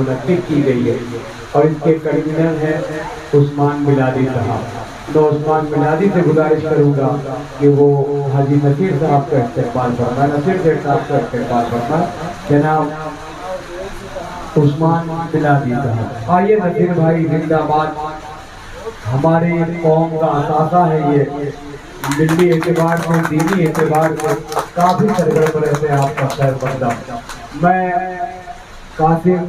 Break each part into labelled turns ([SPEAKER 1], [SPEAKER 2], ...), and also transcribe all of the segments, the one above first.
[SPEAKER 1] मुनक्किद की गई है और इसके कन्वीनर हैं उस्मान मिलादी साहब। तो उस्मान मिलादी से गुजारिश करूँगा कि वो हाजी नसीर साहब का इस्तेमाल फरमाए, नसीर सेठ साहब का इस्तेमाल फरमाए। जनाब उस्मान मिलादी साहब, आइए नसीर भाई जिंदाबाद। हमारे कौम का असासा है ये, मिली एतबार से दीनी एतबार से काफ़ी सरगर्म रहते हैं आपका खैर बंदा। मैं कासिम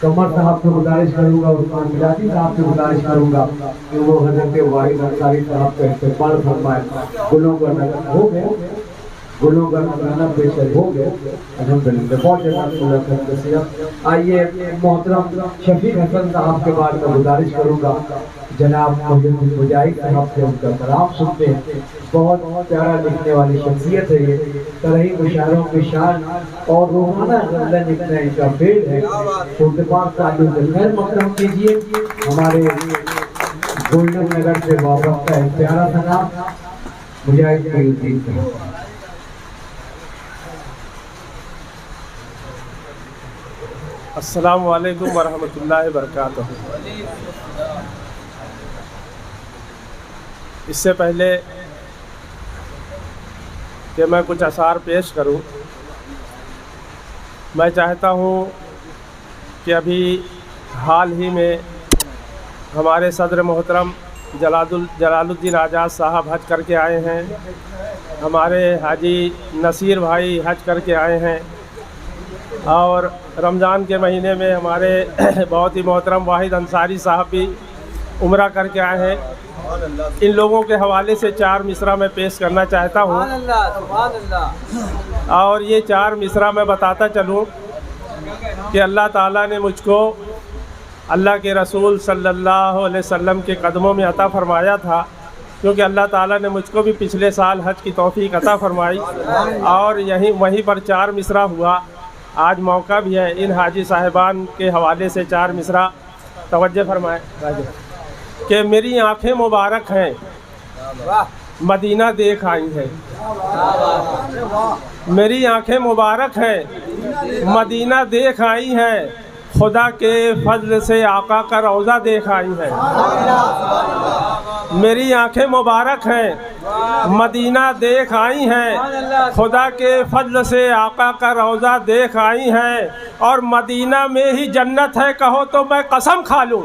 [SPEAKER 1] कमर साहब से गुजारिश करूँगा, उस्मान मिलादी साहब से गुजारिश करूँगा कि वो हजरत वाहिद अंसारी साहब का इस्तेमाल फरमाए। गुलों का नजर हो गए, गुलों का नजराना बेशर हो गए। अल्हम्दुलिल्लाह बहुत जगह। आइए मोहतरम शफीक हसन साहब के बाद मैं गुजारिश करूँगा जनाब मुजाहिद साहब से उनका कलाम सुनते हैं। बहुत प्यारा लिखने वाली शख्सियत है ये, तरही मुशायरों की शान और रोजाना गज़लें लिखना इनका फेल है। खैर मकरम कीजिए हमारे गोल्डन नगर से वाबस्ता है प्यारा सा नाम मुजाहिद साहब।
[SPEAKER 2] अस्सलामु अलैकुम वरहमतुल्लाहि वबरकातुहू। इससे पहले कि मैं कुछ अशार पेश करूं, मैं चाहता हूं कि अभी हाल ही में हमारे सदर मोहतरम जलालुद्दीन आज़ाद साहब हज करके आए हैं, हमारे हाजी नसीर भाई हज करके आए हैं और रमज़ान के महीने में हमारे बहुत ही मोहतरम वाहिद अंसारी साहब भी उम्रा करके आए हैं। इन लोगों के हवाले से 4 मिसरा मैं पेश करना चाहता हूँ और ये 4 मिसरा मैं बताता चलूँ कि अल्लाह ताला ने मुझको अल्लाह के रसूल सल्लल्लाहु अलैहि वसल्लम के कदमों में अता फरमाया था, क्योंकि अल्लाह ताला ने मुझको भी पिछले साल हज की तौफीक अता फरमाई और वहीं पर 4 मिसरा हुआ। आज मौका भी है, इन हाजी साहिबान के हवाले से 4 मिसरा तवज्जो फरमाए कि मेरी आँखें मुबारक हैं, मदीना देख आई हैं। मेरी आँखें मुबारक हैं, मदीना देख आई हैं, खुदा के फजल से आका का रोज़ा देख आई हैं। मेरी आँखें मुबारक हैं, मदीना देख आई हैं, खुदा के फजल से आका का रोज़ा देख आई हैं और मदीना में ही जन्नत है कहो तो मैं कसम खा लूँ।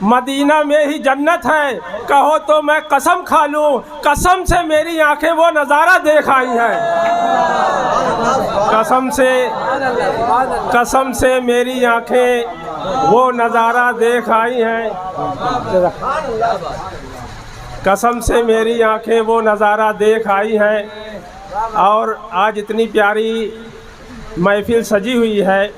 [SPEAKER 2] मदीना में ही जन्नत है कहो तो मैं कसम खा लूँ, कसम से मेरी आंखें वो नज़ारा देख आई हैं। कसम से मेरी आंखें वो नज़ारा देख आई हैं। कसम से मेरी आंखें वो नज़ारा देख आई हैं। और आज इतनी प्यारी महफिल सजी हुई है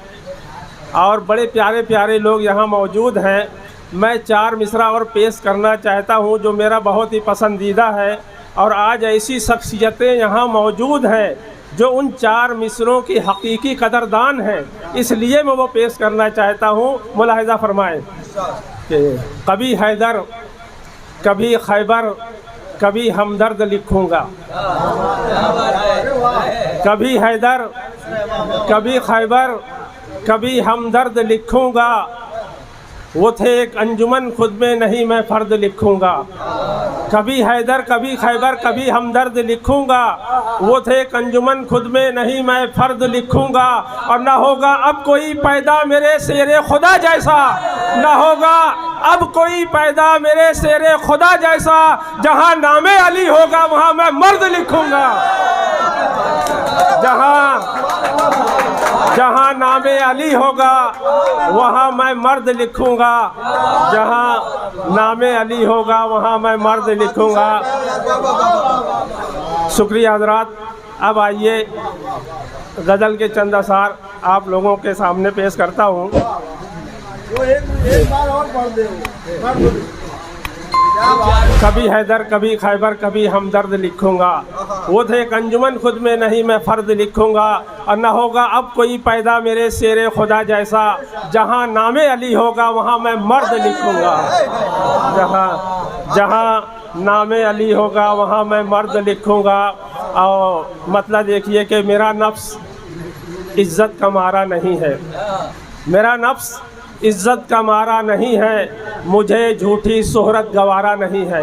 [SPEAKER 2] और बड़े प्यारे प्यारे लोग यहाँ मौजूद हैं। मैं 4 मिसरा और पेश करना चाहता हूँ जो मेरा बहुत ही पसंदीदा है और आज ऐसी शख्सियतें यहाँ मौजूद हैं जो उन 4 मिसरों की हकीकी कदरदान हैं, इसलिए मैं वो पेश करना चाहता हूँ। मुलाहिज़ा फरमाएँ कि कभी हैदर कभी खैबर कभी हमदर्द लिखूँगा, कभी हैदर कभी खैबर कभी हमदर्द लिखूँगा, वो थे एक अंजुमन खुद में नहीं मैं फ़र्द लिखूँगा। कभी हैदर कभी खैबर कभी हमदर्द लिखूँगा, वो थे एक अंजुमन खुद में नहीं मैं फ़र्द लिखूँगा। और न होगा अब कोई पैदा मेरे शेरे खुदा जैसा, न होगा अब कोई पैदा मेरे शेरे खुदा जैसा, जहाँ नामे अली होगा वहाँ मैं मर्द लिखूँगा। जहाँ नामे अली होगा वहाँ मैं मर्द लिखूँगा, जहाँ नामे अली होगा वहाँ मैं मर्द लिखूँगा। शुक्रिया हज़रात। अब आइए गज़ल के चंद अशार आप लोगों के सामने पेश करता हूँ। कभी हैदर कभी खैबर कभी हमदर्द लिखूँगा, वो थे एक अंजुमन खुद में नहीं मैं फ़र्द लिखूँगा। और न होगा अब कोई पैदा मेरे शेरे खुदा जैसा, जहाँ नामे अली होगा वहाँ मैं मर्द लिखूँगा। जहाँ नामे अली होगा वहाँ मैं मर्द लिखूँगा। और मतलब देखिए कि मेरा नफ्स इज़्ज़त का मारा नहीं है। मेरा नफ्स इज़्ज़त का मारा नहीं है, मुझे झूठी शोहरत गवारा नहीं है।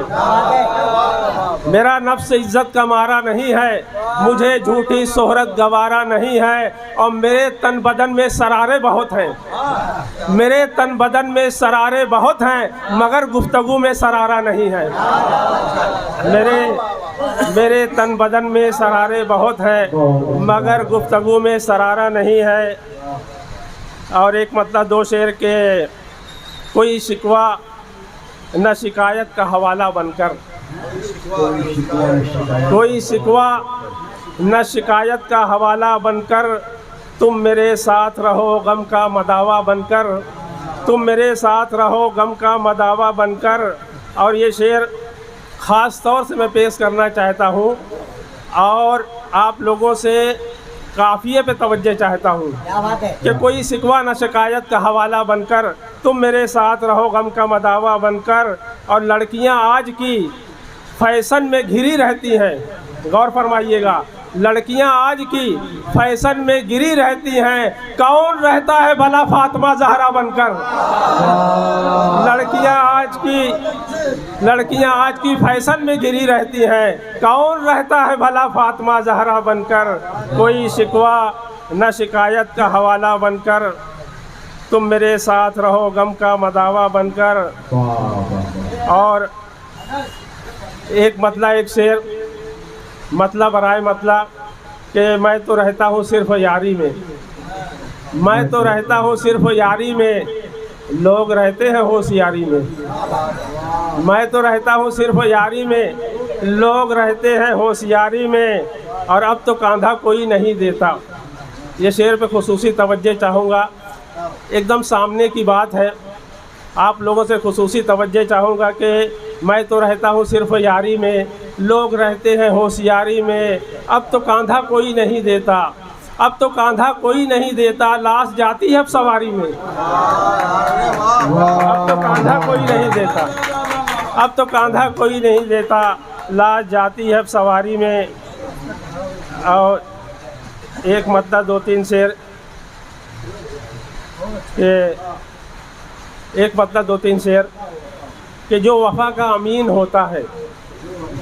[SPEAKER 2] मेरा नफ्स इज़्ज़त का मारा नहीं है, मुझे झूठी शोहरत गवारा नहीं है। और मेरे तन बदन में शरारे बहुत हैं, मेरे तन बदन में शरारे बहुत हैं, मगर गुफ्तगू में शरारा नहीं है। मेरे तन बदन में शरारे बहुत हैं, मगर गुफ्तगू में शरारा नहीं है। और एक मतलब दो शेर के, कोई शिकवा न शिकायत का हवाला बनकर, कोई शिकवा न शिकायत का हवाला बनकर, तुम मेरे साथ रहो गम का मदावा बनकर, तुम मेरे साथ रहो गम का मदावा बनकर। और ये शेर ख़ास तौर से मैं पेश करना चाहता हूँ और आप लोगों से काफ़िए पे तवज्जो चाहता हूँ कि कोई शिकवा न शिकायत का हवाला बनकर, तुम मेरे साथ रहो गम का मदावा बनकर। और लड़कियाँ आज की फैशन में घिरी रहती हैं, गौर फरमाइएगा, लड़कियां आज की फैशन में गिरी रहती हैं, कौन रहता है भला फातिमा ज़हरा बनकर। लड़कियां आज की फैशन में गिरी रहती हैं, कौन रहता है भला फातिमा ज़हरा बनकर। कोई शिकवा न शिकायत का हवाला बनकर, तुम मेरे साथ रहो गम का मदावा बनकर। और एक शेर मतलब राय मतलब कि मैं तो रहता हूँ सिर्फ यारी में, मैं तो रहता हूँ सिर्फ यारी में, लोग रहते हैं होशियारी में। मैं तो रहता हूँ सिर्फ यारी में, लोग रहते हैं होशियारी में। और अब तो कांधा कोई नहीं देता। ये शेर पे खुसूसी तवज्जो चाहूँगा, एकदम सामने की बात है, आप लोगों से खुसूसी तवज्जो चाहूँगा कि मैं तो रहता हूँ सिर्फ यारी में, लोग रहते हैं होशियारी में। अब तो कांधा कोई नहीं देता, अब तो कांधा कोई नहीं देता, लाश जाती है अब सवारी में। अब तो कांधा कोई नहीं देता, अब तो कांधा कोई नहीं देता, लाश जाती है अब सवारी में। और एक मतलब दो तीन शेर कि जो वफ़ा का अमीन होता है,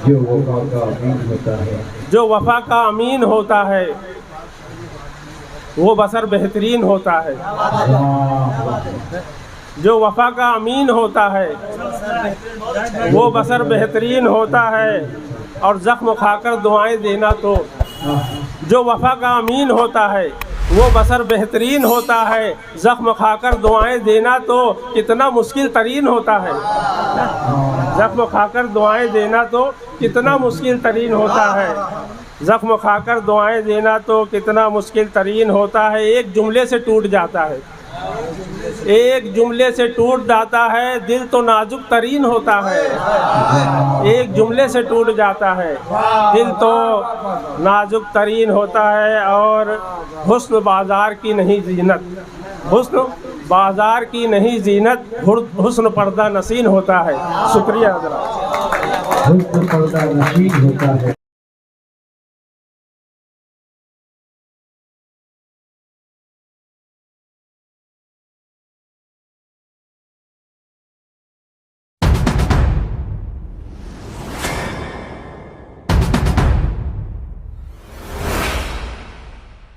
[SPEAKER 1] जो वफ़ा का अमीन होता है,
[SPEAKER 2] जो वफ़ा का अमीन होता है, वो बसर बेहतरीन होता है। जो वफ़ा का अमीन होता है, वो बसर बेहतरीन होता है। और ज़ख्म खाकर दुआएं देना तो, जो वफ़ा का अमीन होता है वो बसर बेहतरीन होता है, ज़ख्म खाकर दुआएं देना तो कितना मुश्किल तरीन होता है। ज़ख्म खाकर दुआएं देना तो कितना मुश्किल तरीन होता है, ज़ख्म खाकर दुआएं देना तो कितना मुश्किल तरीन होता है। एक जुमले से टूट जाता है, एक जुमले से टूट जाता है, दिल तो नाजुक तरीन होता है। एक जुमले से टूट जाता है, दिल तो नाजुक तरीन होता है। और हुस्न बाज़ार की नहीं जीनत, हुस्न बाज़ार की नहीं जीनत, हुस्न पर्दा नसीन होता है। शुक्रिया हज़रात।
[SPEAKER 1] हुस्न पर्दा नसीन होता है।